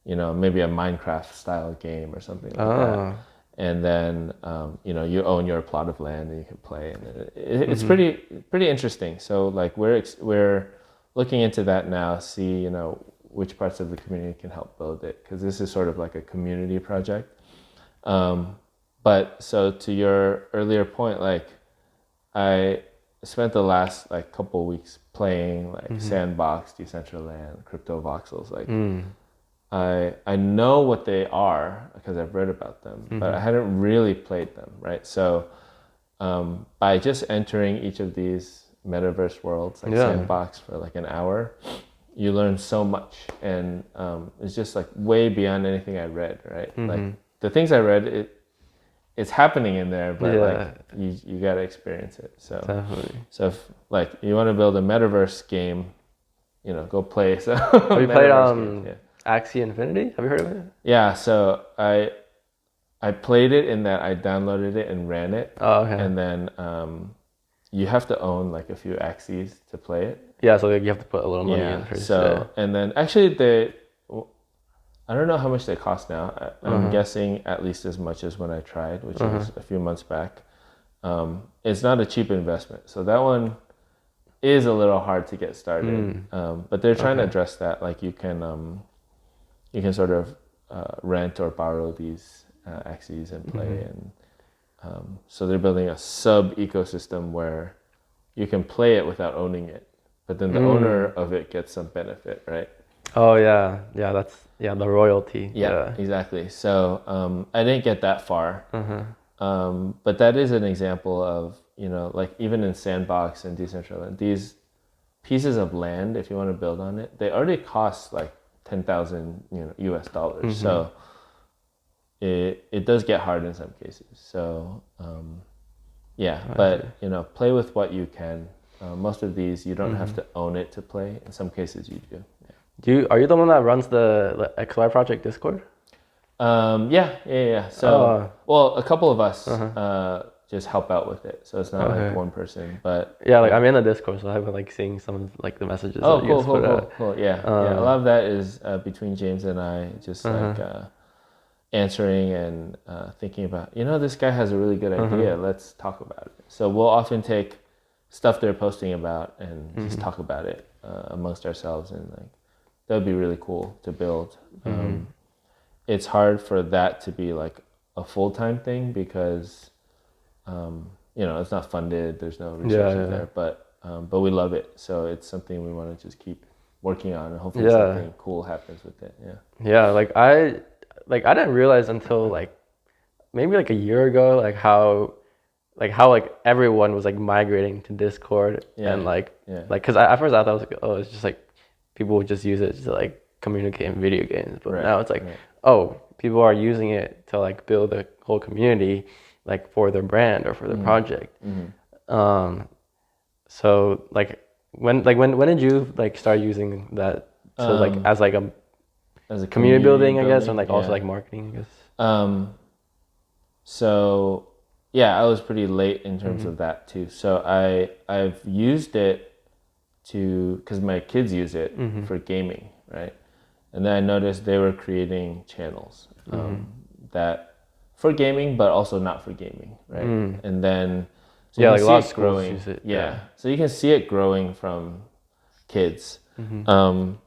maybe a Minecraft style game or something like that. And then you own your plot of land and you can play, and it's pretty interesting. So like we're looking into that now, see which parts of the community can help build it, because this is sort of like a community project. But so to your earlier point, like I spent the last like couple weeks playing like Sandbox, Decentraland, Crypto Voxels. Like I know what they are because I've read about them, but I hadn't really played them, right? So by just entering each of these metaverse worlds, like Sandbox for like an hour, you learn so much, and it's just like way beyond anything I read, right? Like the things I read, it's happening in there, but Yeah. like you gotta experience it. So Definitely. so if like you want to build a metaverse game, go play some Have you played metaverse games. Yeah. Axie Infinity? Have you heard of it? Yeah, so I played it in that I downloaded it and ran it, Oh, okay. and then you have to own like a few axes to play it. Yeah, so like, you have to put a little money in first. So and then actually I don't know how much they cost now. I'm guessing at least as much as when I tried, which was a few months back. It's not a cheap investment, so that one is a little hard to get started. But they're trying to address that. Like you can sort of rent or borrow these axes and play, and so they're building a sub ecosystem where you can play it without owning it, but then the owner of it gets some benefit, right? Oh yeah, that's the royalty. Yeah, exactly. So I didn't get that far, but that is an example of like even in Sandbox and Decentraland, these pieces of land, if you want to build on it, they already cost like $10,000 US dollars. So it does get hard in some cases. So but play with what you can. Most of these you don't have to own it to play. In some cases you do. Are you the one that runs the XY project Discord? Yeah. So, well, a couple of us just help out with it. So it's not like one person, but yeah, like I'm in the Discord, so I've been like seeing some of like the messages. Oh, that you guys put out. cool. Yeah. A lot of that is between James and I, just like answering and thinking about, this guy has a really good idea. Let's talk about it. So we'll often take stuff they're posting about and just talk about it amongst ourselves, and like that would be really cool to build. It's hard for that to be like a full-time thing because it's not funded, there's no resources there, but we love it, so it's something we want to just keep working on, and hopefully something cool happens with it. Like I didn't realize until like maybe like a year ago how everyone was like migrating to Discord, and like because at first I thought it was like, oh, it's just like people would just use it to like communicate in video games, but now it's like oh, people are using it to like build a whole community like for their brand or for their project. So like when did you like start using that as a community building, I guess, and like also like marketing, I guess? So yeah, I was pretty late in terms of that too. So I've used it because my kids use it for gaming, right? And then I noticed they were creating channels that for gaming, but also not for gaming, right? And then so like a lot of schools use it. So you can see it growing from kids. And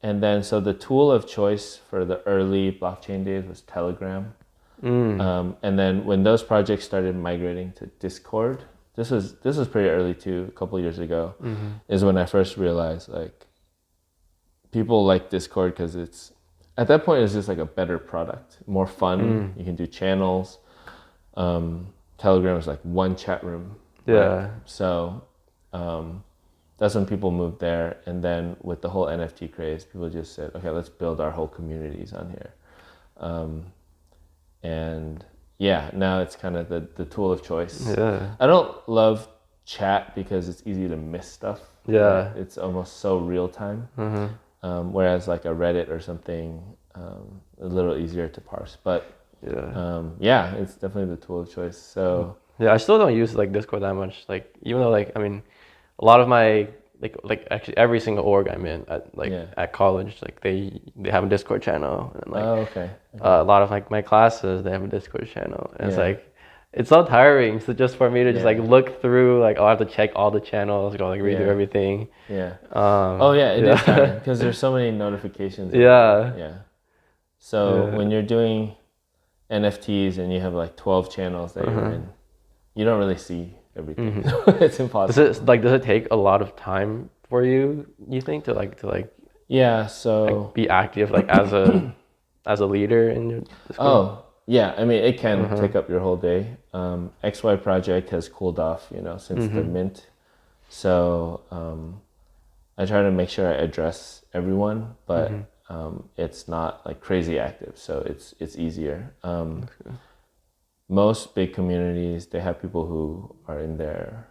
then so the tool of choice for the early blockchain days was Telegram. And then when those projects started migrating to Discord, this was pretty early too, a couple of years ago, is when I first realized like people like Discord because it's at that point it's just like a better product, more fun. You can do channels. Telegram is like one chat room. Right? So that's when people moved there, and then with the whole NFT craze, people just said, okay, let's build our whole communities on here. And now it's kind of the tool of choice. I don't love chat because it's easy to miss stuff. Right? It's almost so real time. Whereas like a Reddit or something, a little easier to parse. But it's definitely the tool of choice. So I still don't use like Discord that much. Like even though like I mean, a lot of my like actually every single org I'm in at college, like they have a Discord channel, and like a lot of like my classes they have a Discord channel, and it's like it's so tiring. So just for me to just like look through, like I'll have to check all the channels, go like read through everything. It is tiring because there's so many notifications. So when you're doing NFTs and you have like 12 channels that you're in, you don't really see everything. It's impossible. Does it take a lot of time for you think to be active like as a leader in your Discord? I mean it can take up your whole day. XY project has cooled off since the mint, so I try to make sure I address everyone, but it's not like crazy active, so it's easier. most big communities, they have people who are in there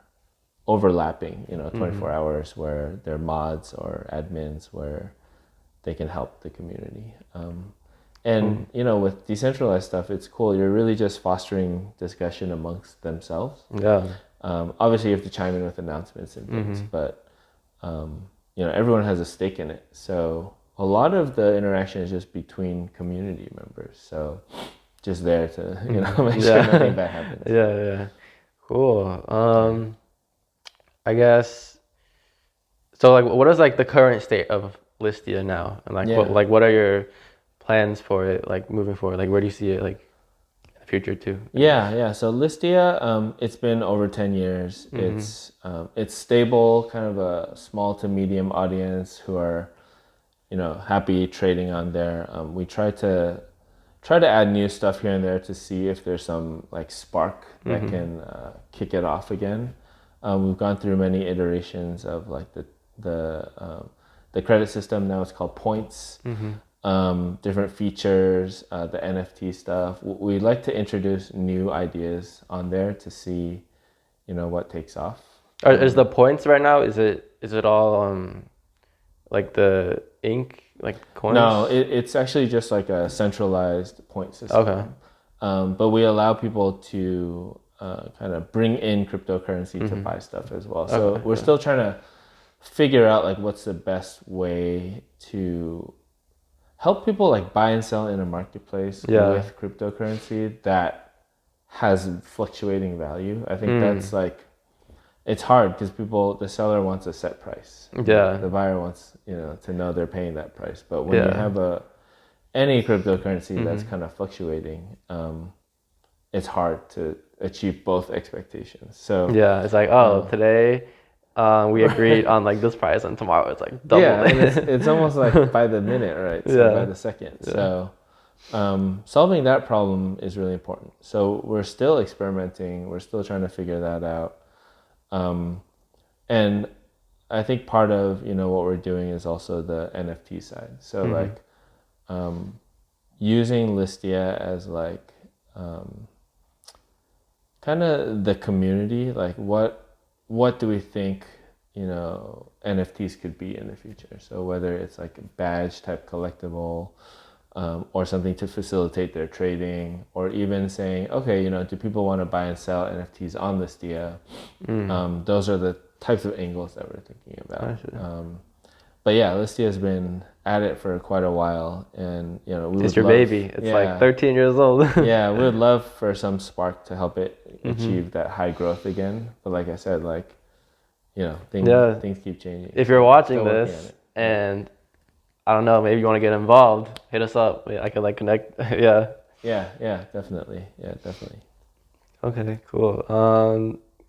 overlapping, 24 hours, where they're mods or admins where they can help the community. And with decentralized stuff, it's cool. You're really just fostering discussion amongst themselves. Yeah. Obviously, you have to chime in with announcements and things, but everyone has a stake in it. So a lot of the interaction is just between community members. So just there to make sure nothing bad happens. Yeah. Cool. I guess. So like, what is like the current state of Listia now, and like what are your plans for it, like moving forward? Like, where do you see it like in the future too? Yeah. So Listia, it's been over 10 years. It's stable, kind of a small to medium audience who are, happy trading on there. We try to add new stuff here and there to see if there's some like spark that can kick it off again. We've gone through many iterations of like the credit system. Now it's called points. Different features, the NFT stuff. We like to introduce new ideas on there to see, what takes off. Is the points right now? Is it all like the ink like coins? No, it's actually just like a centralized point system. Okay. But we allow people to kind of bring in cryptocurrency to buy stuff as well. So we're still trying to figure out like what's the best way to help people like buy and sell in a marketplace with cryptocurrency that has fluctuating value. I think that's like, it's hard because the seller wants a set price. Yeah. The buyer wants, to know they're paying that price. But when you have any cryptocurrency that's kind of fluctuating, it's hard to achieve both expectations. So yeah, it's like, today we agreed on like this price, and tomorrow it's like double. Yeah, and it's almost like by the minute, right? So by the second. Yeah. So solving that problem is really important. So we're still experimenting. We're still trying to figure that out. And I think part of what we're doing is also the NFT side. So like using Listia as like kind of the community, like what do we think NFTs could be in the future? So whether it's like a badge type collectible, or something to facilitate their trading, or even saying, okay, do people want to buy and sell NFTs on Listia? Those are the types of angles that we're thinking about. But yeah, Listia has been at it for quite a while, and it's your baby. It's like 13 years old. Yeah, we would love for some spark to help it achieve that high growth again. But like I said, like things keep changing. If you're watching this and I don't know, maybe you want to get involved, hit us up. I could like connect. Yeah, definitely. Okay, cool.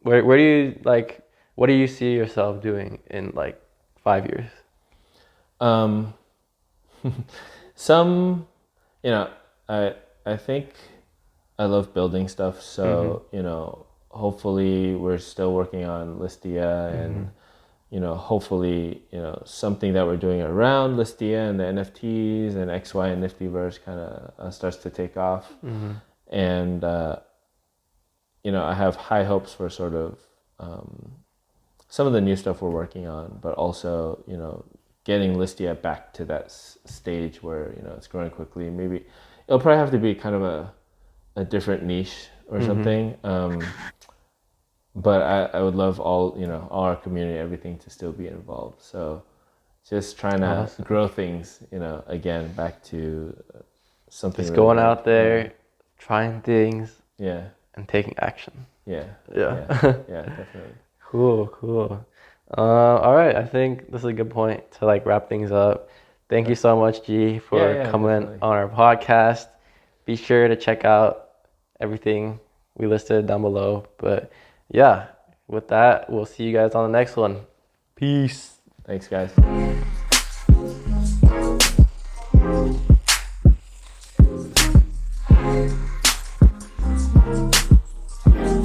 Where do you like, what do you see yourself doing in like 5 years? I think I love building stuff, so hopefully we're still working on Listia, and hopefully something that we're doing around Listia and the NFTs and XY and Niftyverse kind of starts to take off. And I have high hopes for sort of some of the new stuff we're working on, but also getting Listia back to that stage where it's growing quickly. Maybe it'll probably have to be kind of a different niche or something. But I would love all our community, everything to still be involved. So just trying to grow things, again, back to something. Just really going out there, trying things. Yeah. And taking action. Yeah, definitely. Cool. All right, I think this is a good point to like wrap things up. Thank you so much, G, for coming on our podcast. Be sure to check out everything we listed down below. But yeah, with that, we'll see you guys on the next one. Peace. Thanks, guys.